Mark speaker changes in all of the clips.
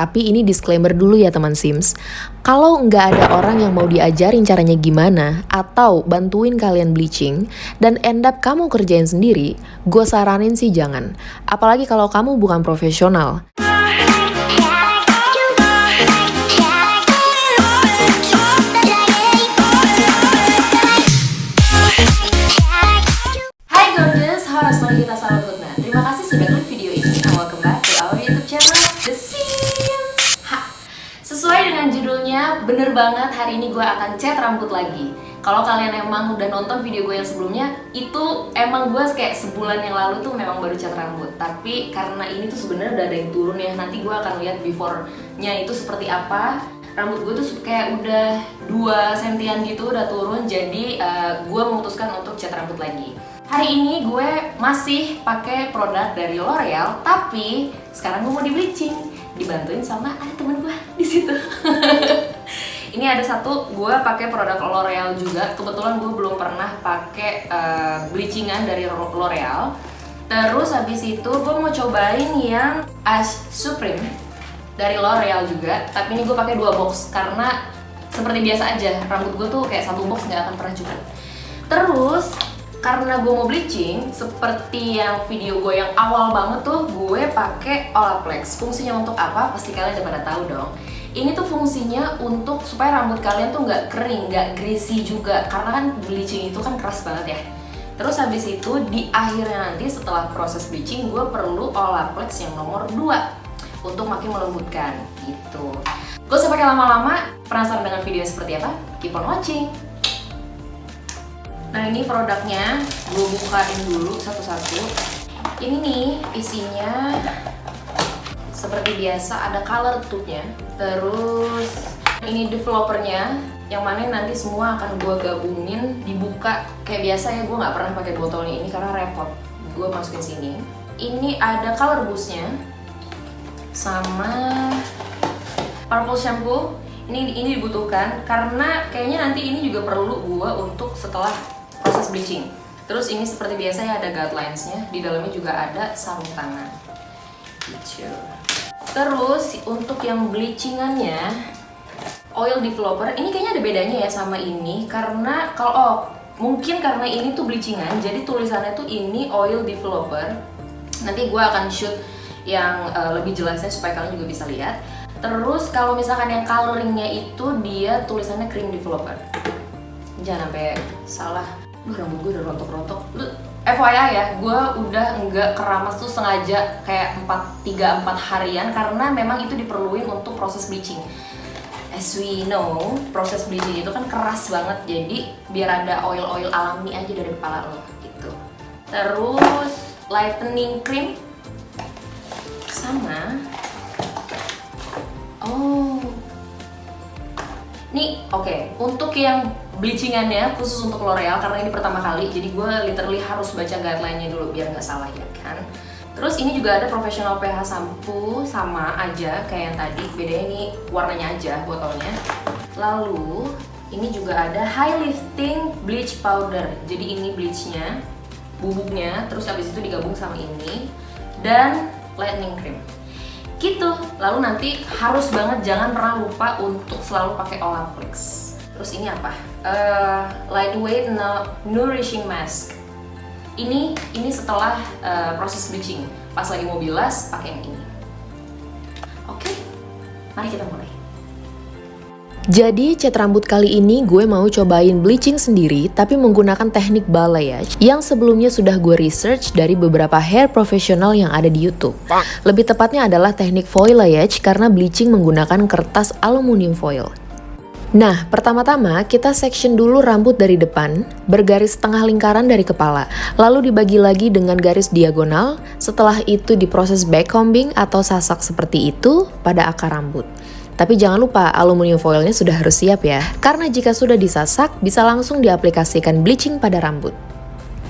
Speaker 1: Tapi ini disclaimer dulu ya teman Sims. Kalau nggak ada orang yang mau diajarin caranya gimana, atau bantuin kalian bleaching, dan end up kamu kerjain sendiri, gue saranin sih jangan. Apalagi kalau kamu bukan profesional. Hai gorgeous, horas mari kita salam Hutna. Terima kasih sudah klik video ini. Welcome back to our YouTube channel, The Sims. Sesuai dengan judulnya, bener banget hari ini gue akan cat rambut lagi. Kalau kalian emang udah nonton video gue yang sebelumnya, itu emang gue kayak sebulan yang lalu tuh memang baru cat rambut. Tapi karena ini tuh sebenarnya udah ada yang turun ya, nanti gue akan lihat before-nya itu seperti apa. Rambut gue tuh kayak udah 2 sentian gitu, udah turun. Jadi gue memutuskan untuk cat rambut lagi. Hari ini gue masih pakai produk dari L'Oreal, tapi sekarang gue mau di bleaching, dibantuin sama ada temen gue di situ. Ini ada satu, gue pakai produk L'Oreal juga. Kebetulan gue belum pernah pakai bleachingan dari L'Oreal. Terus habis itu gue mau cobain yang Ash Supreme dari L'Oreal juga. Tapi ini gue pakai 2 box karena seperti biasa aja, rambut gue tuh kayak 1 box nggak akan pernah cukup. Terus karena gue mau bleaching, seperti yang video gue yang awal banget tuh, gue pakai Olaplex. Fungsinya untuk apa? Pasti kalian udah pada tahu dong. Ini tuh fungsinya untuk supaya rambut kalian tuh nggak kering, nggak greasy juga. Karena kan bleaching itu kan keras banget ya. Terus habis itu di akhirnya nanti setelah proses bleaching, gue perlu Olaplex yang nomor 2 untuk makin melembutkan gitu. Gak usah pakai lama-lama. Penasaran dengan video seperti apa? Keep on watching. Nah ini produknya, gue bukain dulu satu-satu. Ini nih isinya seperti biasa, ada color tube-nya. Terus ini developernya, yang mana nanti semua akan gue gabungin, dibuka kayak biasa ya. Gue nggak pernah pakai botolnya ini karena repot. Gue masukin sini. Ini ada color boost-nya sama purple shampoo. Ini dibutuhkan karena kayaknya nanti ini juga perlu gue untuk setelah proses bleaching. Terus ini seperti biasa ya, ada guidelines-nya. Di dalamnya juga ada sarung tangan gitu. Terus untuk yang bleachingannya, oil developer, ini kayaknya ada bedanya ya sama ini. Karena kalau mungkin karena ini tuh bleachingan, jadi tulisannya tuh ini oil developer. Nanti gue akan shoot yang lebih jelasnya supaya kalian juga bisa lihat. Terus kalau misalkan yang coloringnya itu dia tulisannya cream developer. Jangan sampai salah. Rambut gue udah rontok-rontok. FYI ya, gue udah nggak keramas tuh sengaja kayak 3-4 harian karena memang itu diperluin untuk proses bleaching. As we know, proses bleaching itu kan keras banget, jadi biar ada oil-oil alami aja dari kepala lo gitu. Terus lightening cream sama nih, oke. Untuk yang bleachingannya khusus untuk L'Oreal karena ini pertama kali, jadi gue literally harus baca guideline-nya dulu biar nggak salah ya kan. Terus ini juga ada professional pH shampoo, sama aja kayak yang tadi, bedanya ini warnanya aja botolnya. Lalu ini juga ada high lifting bleach powder, jadi ini bleachnya, bubuknya, terus habis itu digabung sama ini, dan lightening cream gitu. Lalu nanti harus banget jangan pernah lupa untuk selalu pakai Olaplex. Terus ini apa? Lightweight nourishing mask. Ini setelah proses bleaching. Pas lagi mau bilas pakai yang ini. Oke, mari kita mulai. Jadi cat rambut kali ini gue mau cobain bleaching sendiri tapi menggunakan teknik balayage yang sebelumnya sudah gue research dari beberapa hair profesional yang ada di YouTube. Lebih tepatnya adalah teknik foliage karena bleaching menggunakan kertas aluminium foil. Nah, pertama-tama kita section dulu rambut dari depan, bergaris setengah lingkaran dari kepala, lalu dibagi lagi dengan garis diagonal, setelah itu diproses back combing atau sasak seperti itu pada akar rambut. Tapi jangan lupa aluminium foilnya sudah harus siap ya, karena jika sudah disasak bisa langsung diaplikasikan bleaching pada rambut.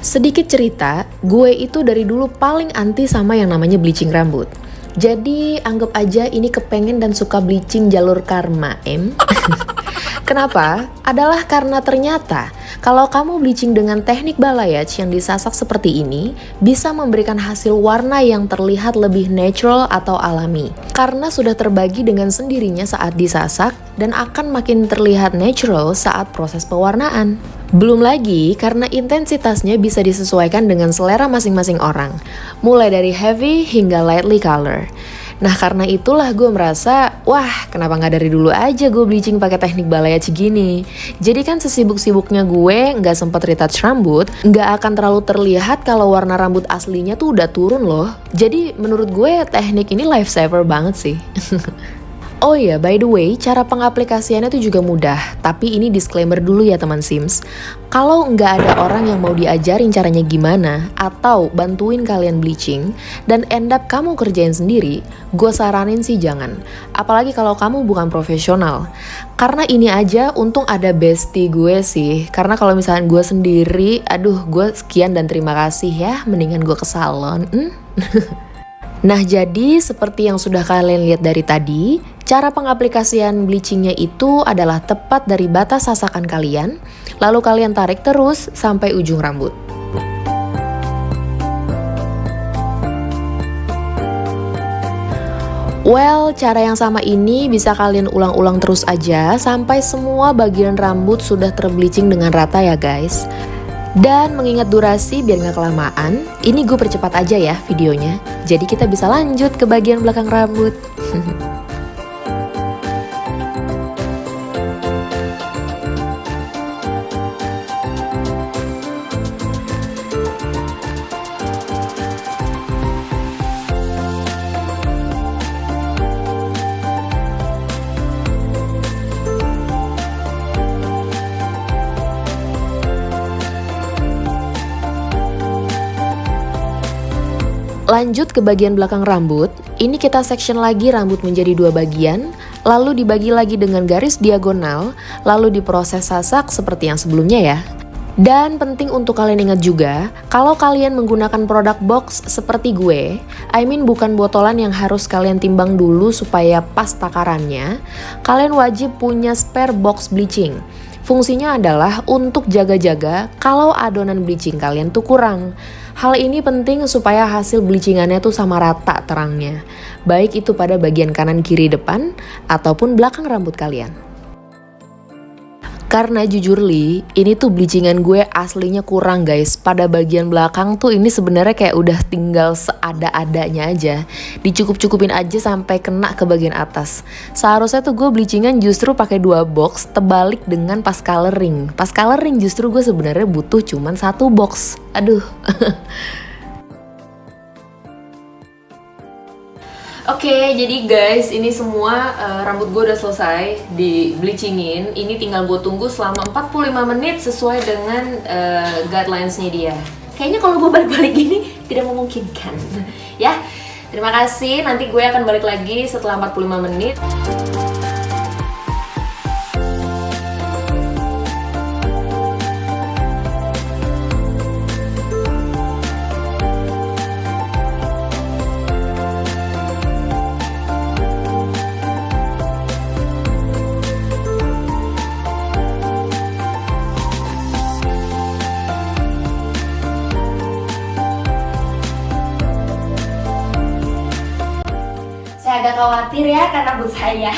Speaker 1: Sedikit cerita, gue itu dari dulu paling anti sama yang namanya bleaching rambut. Jadi anggap aja ini kepengen dan suka bleaching jalur karma,
Speaker 2: Kenapa? Adalah karena ternyata kalau kamu bleaching dengan teknik balayage yang disasak seperti ini, bisa memberikan hasil warna yang terlihat lebih natural atau alami. Karena sudah terbagi dengan sendirinya saat disasak dan akan makin terlihat natural saat proses pewarnaan. Belum lagi karena intensitasnya bisa disesuaikan dengan selera masing-masing orang, mulai dari heavy hingga lightly color. Nah karena itulah gue merasa, wah kenapa nggak dari dulu aja gue bleaching pakai teknik balayage gini. Jadi kan sesibuk-sibuknya gue nggak sempet retouch rambut, nggak akan terlalu terlihat kalau warna rambut aslinya tuh udah turun loh. Jadi menurut gue teknik ini lifesaver banget sih. Oh iya, by the way, cara pengaplikasiannya tuh juga mudah. Tapi ini disclaimer dulu ya teman Sims. Kalau nggak ada orang yang mau diajarin caranya gimana, atau bantuin kalian bleaching, dan end up kamu kerjain sendiri, gue saranin sih jangan. Apalagi kalau kamu bukan profesional. Karena ini aja untung ada bestie gue sih. Karena kalau misalnya gue sendiri, aduh gue sekian dan terima kasih ya, mendingan gue ke salon. Nah jadi seperti yang sudah kalian lihat dari tadi, cara pengaplikasian bleachingnya itu adalah tepat dari batas sasakan kalian, lalu kalian tarik terus sampai ujung rambut. Well, cara yang sama ini bisa kalian ulang-ulang terus aja sampai semua bagian rambut sudah terbleaching dengan rata ya guys. Dan mengingat durasi biar nggak kelamaan, ini gue percepat aja ya videonya. Jadi kita bisa lanjut ke bagian belakang rambut. Lanjut ke bagian belakang rambut, ini kita section lagi rambut menjadi dua bagian, lalu dibagi lagi dengan garis diagonal, lalu diproses sasak seperti yang sebelumnya ya. Dan penting untuk kalian ingat juga, kalau kalian menggunakan produk box seperti gue, I mean bukan botolan yang harus kalian timbang dulu supaya pas takarannya, kalian wajib punya spare box bleaching. Fungsinya adalah untuk jaga-jaga kalau adonan bleaching kalian tuh kurang. Hal ini penting supaya hasil bleachingannya tuh sama rata terangnya, baik itu pada bagian kanan kiri depan ataupun belakang rambut kalian. Karena jujur Li, ini tuh bleachingan gue aslinya kurang guys. Pada bagian belakang tuh ini sebenarnya kayak udah tinggal seada-adanya aja. Dicukup-cukupin aja sampai kena ke bagian atas. Seharusnya tuh gue bleachingan justru pakai 2 box, terbalik dengan pas coloring. Pas coloring justru gue sebenarnya butuh cuman 1 box. Aduh.
Speaker 1: Oke, jadi guys, ini semua rambut gue udah selesai di bleachingin. Ini tinggal gue tunggu selama 45 menit sesuai dengan guidelines-nya dia. Kayaknya kalau gue balik-balik gini tidak memungkinkan. Ya, terima kasih. Nanti gue akan balik lagi setelah 45 menit. Saya agak khawatir ya karena rambut saya.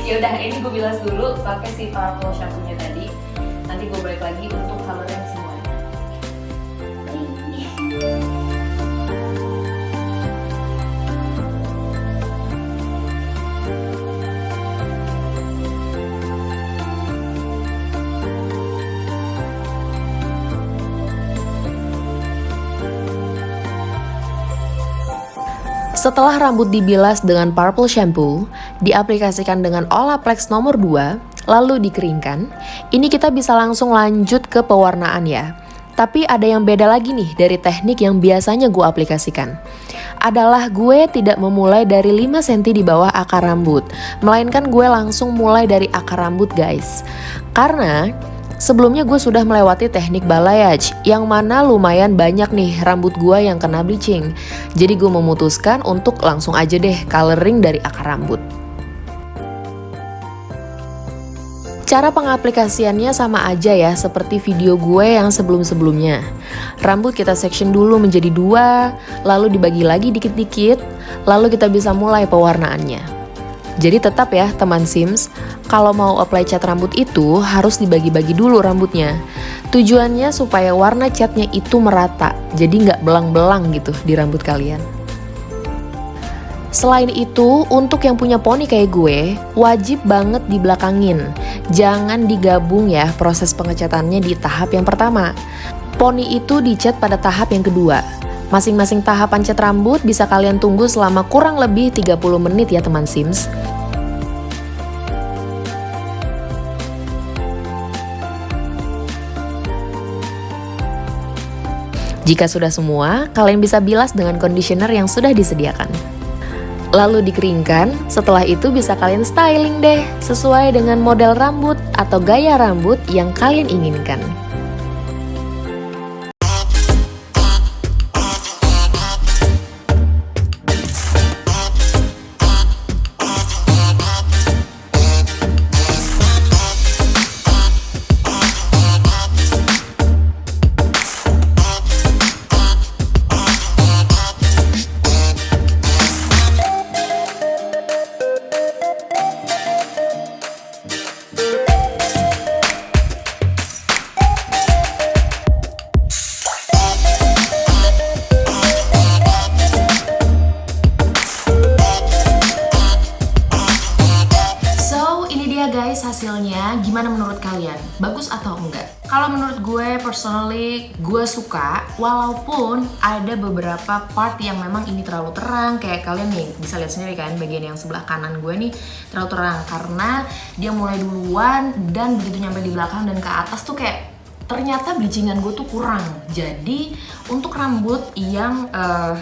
Speaker 1: Ya udah, ini gue bilas dulu pakai si Purple shampoo-nya tadi. Nanti gue balik lagi untuk coloring semuanya.
Speaker 2: Setelah rambut dibilas dengan Purple shampoo, diaplikasikan dengan Olaplex nomor 2, lalu dikeringkan, ini kita bisa langsung lanjut ke pewarnaan ya. Tapi ada yang beda lagi nih dari teknik yang biasanya gue aplikasikan. Adalah gue tidak memulai dari 5 cm di bawah akar rambut, melainkan gue langsung mulai dari akar rambut guys. Karena sebelumnya gue sudah melewati teknik balayage yang mana lumayan banyak nih rambut gue yang kena bleaching. Jadi gue memutuskan untuk langsung aja deh coloring dari akar rambut. Cara pengaplikasiannya sama aja ya seperti video gue yang sebelum-sebelumnya. Rambut kita section dulu menjadi 2, lalu dibagi lagi dikit-dikit, lalu kita bisa mulai pewarnaannya. Jadi tetap ya teman Sims, kalau mau apply cat rambut itu harus dibagi-bagi dulu rambutnya. Tujuannya supaya warna catnya itu merata, jadi nggak belang-belang gitu di rambut kalian. Selain itu, untuk yang punya poni kayak gue, wajib banget dibelakangin. Jangan digabung ya proses pengecatannya di tahap yang pertama. Poni itu dicat pada tahap yang kedua. Masing-masing tahapan cat rambut bisa kalian tunggu selama kurang lebih 30 menit ya teman Sims. Jika sudah semua, kalian bisa bilas dengan conditioner yang sudah disediakan. Lalu dikeringkan, setelah itu bisa kalian styling deh, sesuai dengan model rambut atau gaya rambut yang kalian inginkan.
Speaker 1: Guys, hasilnya gimana menurut kalian? Bagus atau enggak? Kalau menurut gue personally, gue suka walaupun ada beberapa part yang memang ini terlalu terang. Kayak kalian nih bisa lihat sendiri kan, bagian yang sebelah kanan gue nih terlalu terang karena dia mulai duluan dan begitu nyampe di belakang dan ke atas tuh kayak ternyata bleachingan gue tuh kurang. Jadi untuk rambut yang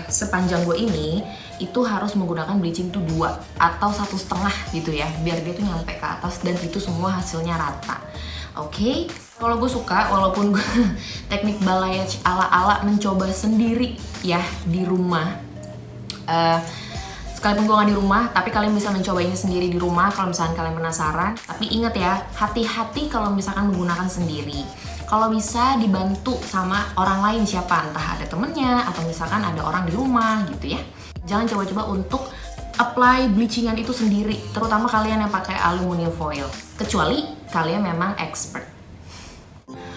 Speaker 1: sepanjang gue ini itu harus menggunakan bleaching tuh 2 atau 1,5 gitu ya, biar dia tuh nyampe ke atas dan itu semua hasilnya rata. Oke, kalau gue suka walaupun gue teknik balayage ala-ala mencoba sendiri ya di rumah. Sekalipun gue gak di rumah, tapi kalian bisa mencoba ini sendiri di rumah kalau misalkan kalian penasaran. Tapi ingat ya, hati-hati kalau misalkan menggunakan sendiri. Kalau bisa dibantu sama orang lain siapa, entah ada temennya atau misalkan ada orang di rumah gitu ya. Jangan coba-coba untuk apply bleachingan itu sendiri, terutama kalian yang pakai aluminium foil, kecuali kalian memang expert.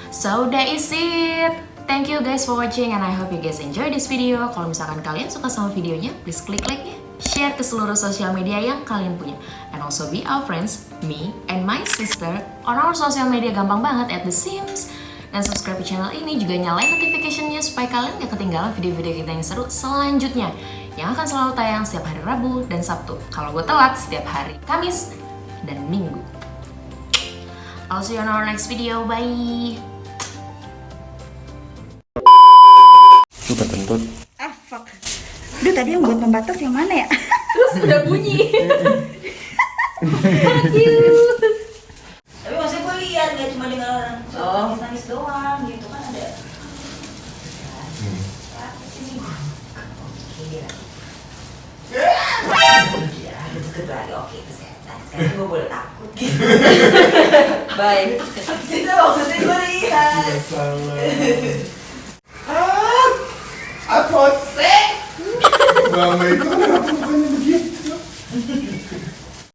Speaker 1: So that is it. Thank you guys for watching and I hope you guys enjoy this video. Kalau misalkan kalian suka sama videonya, please klik like-nya, share ke seluruh sosial media yang kalian punya, and also be our friends, me and my sister on our social media gampang banget at The Sims. Dan subscribe ke channel ini, juga nyalain notification-nya supaya kalian gak ketinggalan video-video kita yang seru selanjutnya yang akan selalu tayang setiap hari Rabu dan Sabtu. Kalau gue telat, setiap hari Kamis dan Minggu. I'll see you on our next video. Bye.
Speaker 3: Sudah kentut.
Speaker 4: Ah, fuck. Duh, tadi yang buat pembatas yang mana ya?
Speaker 1: Terus udah bunyi.
Speaker 4: Tapi maksudnya gue lihat, gak cuma dengar orang nangis doang gitu kan ada. Ya, deket lagi, oke kesehatan. Sekarang gue boleh takut gitu. Baik. Itu maksudnya gue lihat.
Speaker 3: Tidak salah. Apa sih? Mama itu kenapa bukannya begitu?